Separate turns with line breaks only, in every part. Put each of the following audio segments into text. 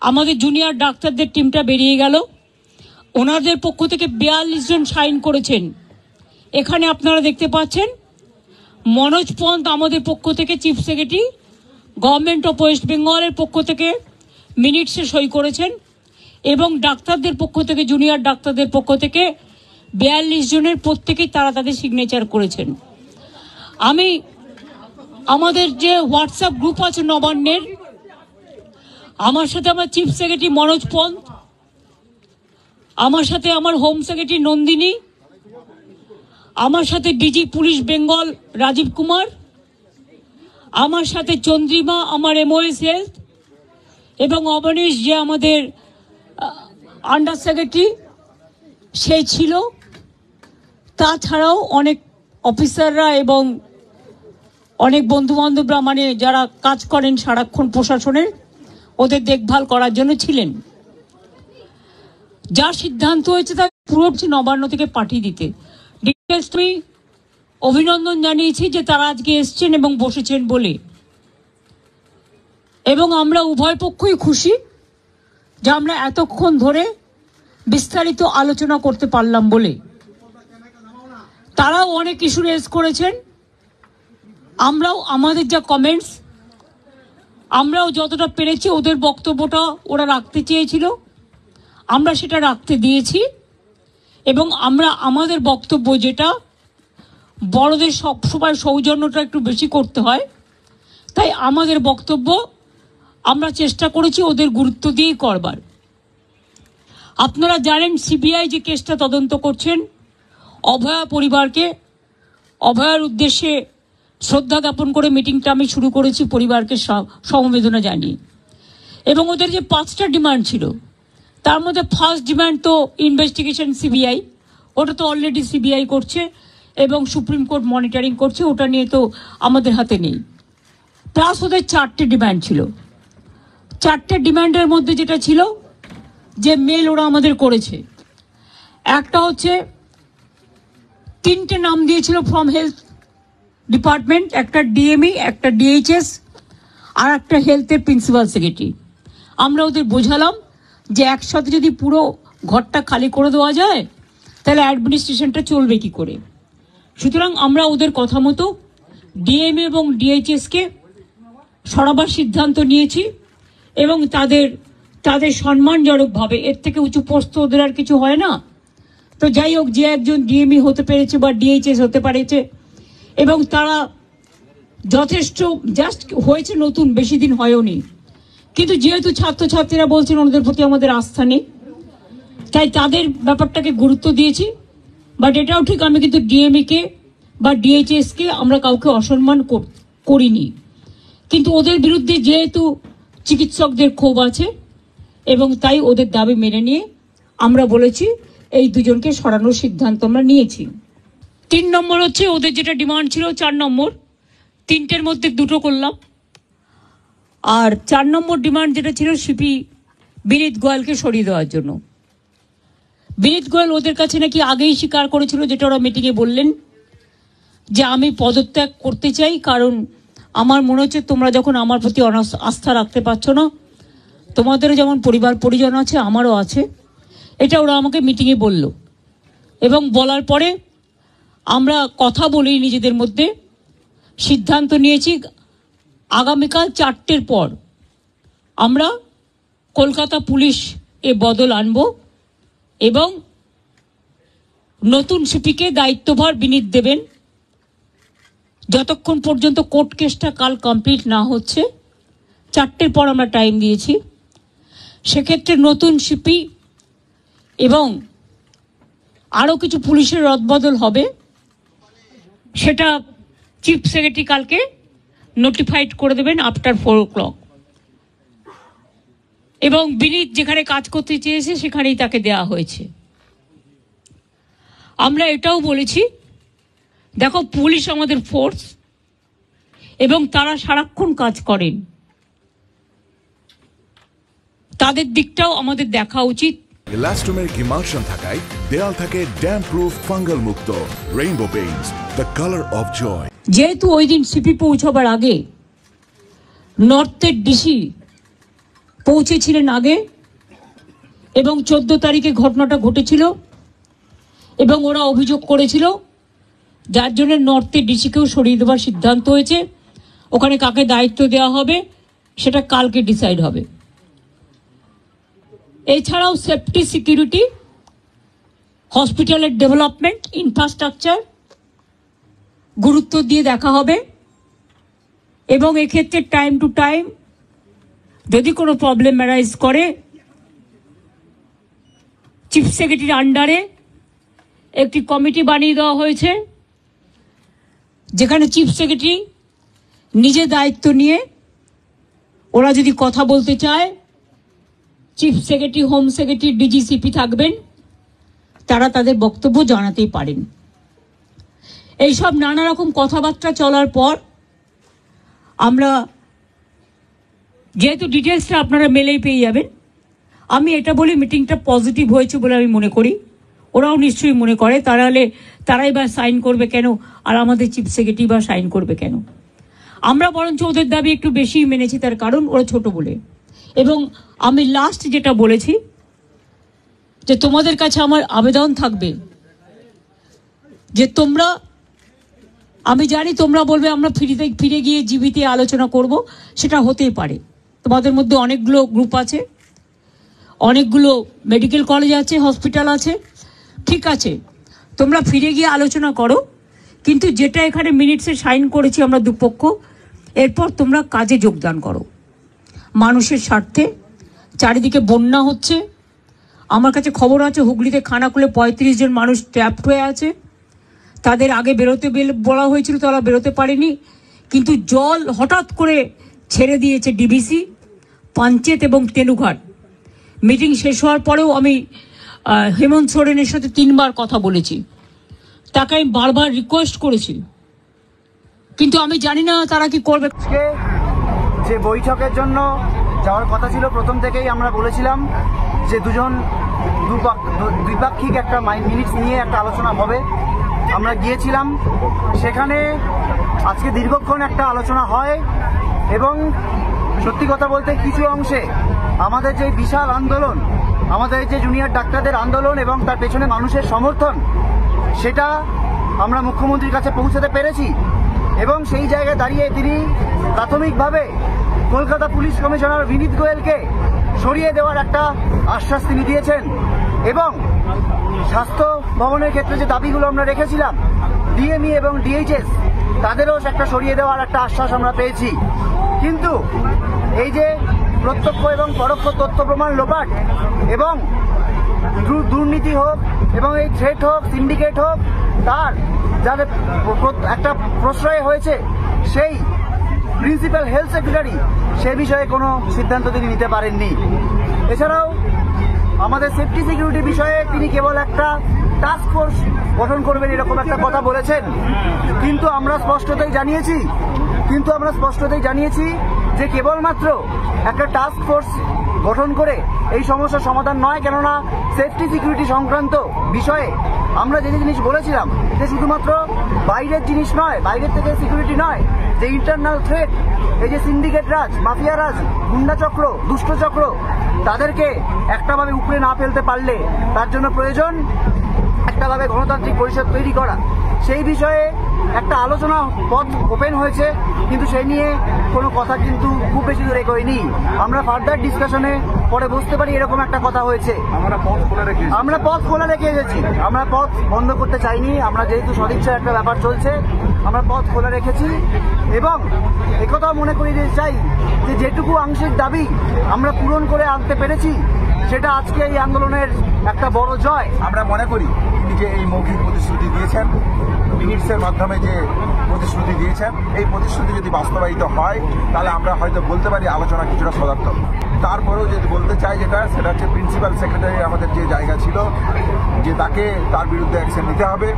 আমাদের জুনিয়র ডাক্তারদের টিমটা বেরিয়ে গেল। ওনাদের পক্ষ থেকে 42 জন সাইন করেছেন। এখানে আপনারা দেখতে পাচ্ছেন মনোজ পন্ত আমাদের পক্ষ থেকে chief secretary, government of West বেঙ্গলের পক্ষ থেকে মিনিটসে সই করেছেন এবং ডাক্তারদের পক্ষ থেকে, জুনিয়র ডাক্তারদের পক্ষ থেকে 42 জনের প্রত্যেকেই তারা তাদের সিগনেচার করেছেন। আমি আমাদের যে হোয়াটসঅ্যাপ গ্রুপ আছে নবান্নের, আমার সাথে আমার চিফ সেক্রেটারি মনোজ পন্ত, আমার সাথে আমার হোম সেক্রেটারি নন্দিনী, আমার সাথে ডিজি পুলিশ বেঙ্গল রাজীব কুমার, আমার সাথে চন্দ্রিমা আমার এমওএস হেলথ এবং অবনীশ যে আমাদের আন্ডার সেক্রেটারি সে ছিল। তাছাড়াও অনেক অফিসাররা এবং অনেক বন্ধুবান্ধবরা, মানে যারা কাজ করেন সারাক্ষণ প্রশাসনের, ওদের দেখভাল করার জন্য ছিলেন। যা সিদ্ধান্ত হয়েছে তা পুরো নবান্ন থেকে পাঠিয়ে দিতে ডিটেলস আমি অভিনন্দন জানিয়েছি যে তারা আজকে এসছেন এবং বসেছেন বলে, এবং আমরা উভয় পক্ষই খুশি যে আমরা এতক্ষণ ধরে বিস্তারিত আলোচনা করতে পারলাম বলে। তারাও অনেক ইস্যু রেজ করেছেন, আমরাও আমাদের যা কমেন্টস আমরাও যতটা পেরেছি, ওদের বক্তব্যটা ওরা রাখতে চেয়েছিল আমরা সেটা রাখতে দিয়েছি, এবং আমরা আমাদের বক্তব্য যেটা বড়দের সবসময় সৌজন্যটা একটু বেশি করতে হয়, তাই আমাদের বক্তব্য আমরা চেষ্টা করেছি ওদের গুরুত্ব দিয়েই করবার। আপনারা জানেন সিবিআই যে কেসটা তদন্ত করছেন, অভয়া পরিবারকে অভয়ার উদ্দেশ্যে শ্রদ্ধা জ্ঞাপন করে মিটিংটা আমি শুরু করেছি পরিবারকে সমবেদনা জানিয়ে, এবং ওদের যে 5টা ডিমান্ড ছিল তার মধ্যে ফার্স্ট ডিমান্ড তো ইনভেস্টিগেশন সিবিআই, ওটা তো অলরেডি সিবিআই করছে এবং সুপ্রিম কোর্ট মনিটরিং করছে, ওটা নিয়ে তো আমাদের হাতে নেই। প্লাস ওদের 4টে ডিমান্ড ছিল। 4টে ডিমান্ডের মধ্যে যেটা ছিল যে মেল ওরা আমাদের করেছে, একটা হচ্ছে 3টে নাম দিয়েছিল ফ্রম হেলথ ডিপার্টমেন্ট, একটা ডিএমই, একটা ডিএইচএস আর একটা হেলথের প্রিন্সিপাল সেক্রেটারি। আমরা ওদের বোঝালাম যে একসাথে যদি পুরো ঘরটা খালি করে দেওয়া যায় তাহলে অ্যাডমিনিস্ট্রেশনটা চলবে কি করে। সুতরাং আমরা ওদের কথা মতো ডিএমএ এবং ডিএইচএসকে সরাবার সিদ্ধান্ত নিয়েছি, এবং তাদের সম্মানজনকভাবে, এর থেকে উঁচু পোস্ট ওদের আর কিছু হয় না। তো যাই হোক, যে একজন ডিএমই হতে পেরেছে বা ডিএইচএস হতে পেরেছে, এবং তারা যথেষ্ট জাস্ট হয়েছে, নতুন বেশি দিন হয়ওনি, কিন্তু যেহেতু ছাত্রছাত্রীরা বলছেন ওদের প্রতি আমাদের আস্থা নেই, তাই তাদের ব্যাপারটাকে গুরুত্ব দিয়েছি। বাট এটাও ঠিক, আমি কিন্তু ডিএমএকে বা ডিএইচএসকে আমরা কাউকে অসম্মান করিনি, কিন্তু ওদের বিরুদ্ধে যেহেতু চিকিৎসকদের ক্ষোভ আছে এবং তাই ওদের দাবি মেনে নিয়ে আমরা বলেছি এই দুজনকে সরানোর সিদ্ধান্ত আমরা নিয়েছি। 3 নম্বর হচ্ছে ওদের যেটা ডিমান্ড ছিল 4 নম্বর, 3টের মধ্যে 2টো করলাম। আর 4 নম্বর ডিমান্ড যেটা ছিল সিপি বিনীত গোয়েলকে সরিয়ে দেওয়ার জন্য। বিনীত গোয়েল ওদের কাছে নাকি আগেই স্বীকার করেছিল, যেটা ওরা মিটিংয়ে বললেন, যে আমি পদত্যাগ করতে চাই, কারণ আমার মনে হচ্ছে তোমরা যখন আমার প্রতি আস্থা রাখতে পারছো না, তোমাদেরও যেমন পরিবার পরিজন আছে আমারও আছে, এটা ওরা আমাকে মিটিংয়ে বলল। এবং বলার পরে আমরা কথা বলি নিজেদের মধ্যে, সিদ্ধান্ত নিয়েছি আগামীকাল 4টের পর আমরা কলকাতা পুলিশ এ বদল আনব এবং নতুন সিপিকে দায়িত্বভার বিনীত দেবেন। যতক্ষণ পর্যন্ত কোর্ট কেসটা কাল কমপ্লিট না হচ্ছে, 4টের পর আমরা টাইম দিয়েছি, সেক্ষেত্রে নতুন সিপি এবং আরও কিছু পুলিশের রদবদল হবে, সেটা চিফ সেক্রেটারি কালকে নোটিফাইড করে দেবেন আফটার 4 o'clock, এবং বিনীত যেখানে কাজ করতে চেয়েছে সেখানেই তাকে দেওয়া হয়েছে। আমরা এটাও বলেছি, দেখো পুলিশ আমাদের ফোর্স এবং তারা সারাক্ষণ কাজ করেন, তাদের দিকটাও আমাদের দেখা উচিত।
ইলাস্টোমের ইমার্শন থাকায় দেয়াল থাকে ড্যাম্প প্রুফ, ফাঙ্গাল মুক্ত। Rainbow Paints, the colour of joy.
যেহেতু ওই দিন সিপি পৌঁছবার আগে নর্থের ডিসি পৌঁছেছিলেন আগে, এবং 14 তারিখে ঘটনাটা ঘটেছিল, এবং ওরা অভিযোগ করেছিল, যার জন্য নর্থে ডিসিকেও সরিয়ে দেওয়ার সিদ্ধান্ত হয়েছে। ওখানে কাকে দায়িত্ব দেওয়া হবে সেটা কালকে ডিসাইড হবে। এছাড়াও সেফটি, সিকিউরিটি, হসপিটালের ডেভেলপমেন্ট, ইনফ্রাস্ট্রাকচার গুরুত্ব দিয়ে দেখা হবে, এবং এক্ষেত্রে টাইম টু টাইম যদি কোনো প্রবলেম অ্যারাইজ করে চিফ সেক্রেটারির আন্ডারে একটি কমিটি বানিয়ে দেওয়া হয়েছে, যেখানে চিফ সেক্রেটারি নিজে দায়িত্ব নিয়ে ওরা যদি কথা বলতে চায়, chief secretary, home secretary, DG CP থাকবেন, তারা তাদের বক্তব্য জানাতেই পারেন। এইসব নানা রকম কথাবার্তা চলার পর আমরা, যেহেতু ডিটেলসটা আপনারা মেলেই পেয়ে যাবেন, আমি এটা বলি মিটিংটা পজিটিভ হয়েছে বলে আমি মনে করি। ওরাও নিশ্চয়ই মনে করে, তারাই বা সাইন করবে কেন, আর আমাদের চিফ সেক্রেটারি বা সাইন করবে কেন। আমরা বরঞ্চ ওদের দাবি একটু বেশি মেনেছি, তার কারণ ওরা ছোট বলে। এবং আমি লাস্ট যেটা বলেছি, যে তোমাদের কাছে আমার আবেদন থাকবে যে তোমরা, আমি জানি তোমরা বলবে আমরা ফিরে গিয়ে জীবিতে আলোচনা করব, সেটা হতেই পারে। তোমাদের মধ্যে অনেকগুলো গ্রুপ আছে, অনেকগুলো মেডিকেল কলেজ আছে, হসপিটাল আছে, ঠিক আছে, তোমরা ফিরে গিয়ে আলোচনা করো, কিন্তু যেটা এখানে মিনিটসে সাইন করেছি আমরা দুপক্ষ, এরপর তোমরা কাজে যোগদান করো মানুষের স্বার্থে। চারিদিকে বন্যা হচ্ছে, আমার কাছে খবর আছে হুগলিতে খানাকুলে 35 জন মানুষ ট্র্যাপড হয়ে আছে। তাদের আগে বেরোতে বলা হয়েছিল, তারা বেরোতে পারেনি, কিন্তু জল হঠাৎ করে ছেড়ে দিয়েছে ডিবিসি, পাঞ্চেত এবং তেনুঘাট। মিটিং শেষ হওয়ার পরেও আমি হেমন্ত সোরেনের সাথে 3 বার কথা বলেছি, তাকে আমি বারবার রিকোয়েস্ট করেছি, কিন্তু আমি জানি না তারা কি করবে।
যে বৈঠকের জন্য যাওয়ার কথা ছিল, প্রথম থেকেই আমরা বলেছিলাম যে দ্বিপাক্ষিক একটা মিনিটস নিয়ে একটা আলোচনা হবে। আমরা গিয়েছিলাম সেখানে, আজকে দীর্ঘক্ষণ একটা আলোচনা হয়, এবং সত্যি কথা বলতে কিছু অংশে আমাদের যে বিশাল আন্দোলন, আমাদের যে জুনিয়র ডাক্তারদের আন্দোলন এবং তার পেছনে মানুষের সমর্থন, সেটা আমরা মুখ্যমন্ত্রীর কাছে পৌঁছাতে পেরেছি। এবং সেই জায়গায় দাঁড়িয়ে তিনি প্রাথমিকভাবে কলকাতা পুলিশ কমিশনার বিনীত গোয়েলকে সরিয়ে দেওয়ার একটা আশ্বাস তিনি দিয়েছেন, এবং স্বাস্থ্য ভবনের ক্ষেত্রে যে দাবিগুলো আমরা রেখেছিলাম, ডিএমই এবং ডিএইচএস, তাদেরও একটা সরিয়ে দেওয়ার একটা আশ্বাস আমরা পেয়েছি। কিন্তু এই যে প্রত্যক্ষ এবং পরোক্ষ তথ্য প্রমাণ লোপাট এবং দুর্নীতি হোক এবং এই থ্রেট হোক, সিন্ডিকেট হোক, তার যাদের একটা প্রশ্রয় হয়েছে, সেই প্রিন্সিপাল হেলথ সেক্রেটারি সে বিষয়ে কোনো সিদ্ধান্ত তিনি নিতে পারেননি। এছাড়াও আমাদের সেফটি সিকিউরিটি বিষয়ে তিনি কেবল একটা টাস্ক ফোর্স গঠন করবেন এরকম একটা কথা বলেছেন, কিন্তু আমরা স্পষ্টতই জানিয়েছি যে কেবলমাত্র একটা টাস্ক ফোর্স গঠন করে এই সমস্যার সমাধান নয়। কেননা সেফটি সিকিউরিটি সংক্রান্ত বিষয়ে আমরা যে জিনিস বলেছিলাম, যে শুধুমাত্র বাইরের জিনিস নয়, বাইরের থেকে সিকিউরিটি নয়, যে ইন্টারনাল থ্রেট, এই যে সিন্ডিকেট রাজ, মাফিয়া রাজ, গুন্ডা চক্র, দুষ্ট চক্র, তাদেরকে একটাভাবে উপরে না ফেলতে পারলে তার জন্য প্রয়োজন একটাভাবে গণতান্ত্রিক পরিষদ তৈরি করা। সেই বিষয়ে একটা আলোচনা পথ ওপেন হয়েছে, কিন্তু সেই নিয়ে কোনো কথা কিন্তু খুব বেশি দূর এগোয়নি। আমরা ফার্দার ডিসকাশনে পরে বসতে পারি, এরকম একটা কথা হয়েছে। আমরা পথ খোলা রেখে এসেছি, আমরা পথ বন্ধ করতে চাইনি। আমরা যেহেতু সদিচ্ছার একটা ব্যাপার চলছে, আমরা পথ খোলা রেখেছি, এবং একথাও মনে করি যে চাই যে যেটুকু আংশিক দাবি আমরা পূরণ করে আনতে পেরেছি, সেটা আজকে এই আন্দোলনের একটা বড় জয়।
আমরা মনে করি তিনি যে এই মৌখিক প্রতিশ্রুতি দিয়েছেন, মিনিটসের মাধ্যমে যে প্রতিশ্রুতি দিয়েছেন, এই প্রতিশ্রুতি যদি বাস্তবায়িত হয় তাহলে আমরা হয়তো বলতে পারি আলোচনা কিছুটা সদার্থক। তারপরেও যদি বলতে চাই সেটা হচ্ছে প্রিন্সিপাল সেক্রেটারি আমাদের যে জায়গা ছিল, যে তার বিরুদ্ধে অ্যাকশন নিতে হবে,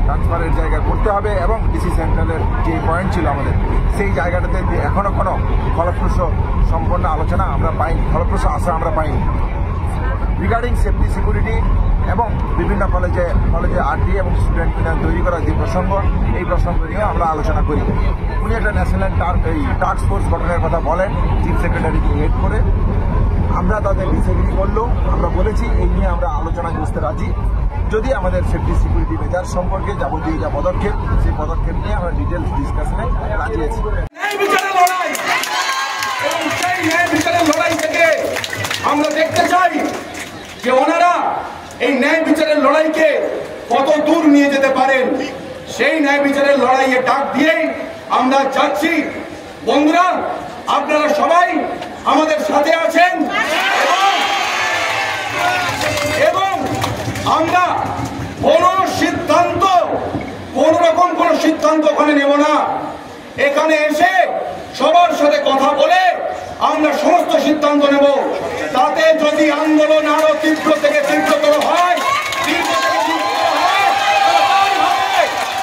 ট্রান্সফারের জায়গা করতে হবে, এবং ডিসি সেন্ট্রালের যে পয়েন্ট ছিল আমাদের, সেই জায়গাটাতে এখনো কোনো ফলপ্রসূ সম্পন্ন আলোচনা আমরা পাইনি, ফলপ্রসূ আশা আমরা পাইনি। রিগার্ডিং সেফটি সিকিউরিটি এবং বিভিন্ন কলেজে আরটি এবং স্টুডেন্ট ইউনিয়ন তৈরি করার যে প্রসঙ্গ, এই প্রসঙ্গ নিয়ে আমরা আলোচনা করি। উনি একটা ন্যাশনাল টাস্ক ফোর্স গঠনের কথা বলেন চিফ সেক্রেটারিকে হেড করে। আমরা তাদের ডিসএগ্রি করলো, আমরা বলেছি এই নিয়ে আমরা আলোচনায় বসতে রাজি, যদি আমাদের সেফটি সিকিউরিটি মেজার সম্পর্কে যাবতীয় যা পদক্ষেপ, সেই পদক্ষেপ নিয়ে আমরা ডিটেলস ডিসকাশনে রাজি আছি।
ন্যায় বিচারের লড়াই এবং সেই ন্যায় বিচারের লড়াই থেকে আমরা দেখতে চাই যে ওনারা এই ন্যায় বিচারের লড়াইকে কত দূর নিয়ে যেতে পারেন। সেই ন্যায় বিচারের লড়াইয়ে ডাক দিয়েই আমরা যাচ্ছি। বন্ধুরা, আপনারা সবাই আমাদের সাথে আছেন এবং আমরা কোন রকম কোন সিদ্ধান্ত ওখানে নেব না। এখানে এসে সবার সাথে কথা বলে আমরা সমস্ত সিদ্ধান্ত নেব। তাতে যদি আন্দোলন আরো তীব্র থেকে তীব্রতর হয়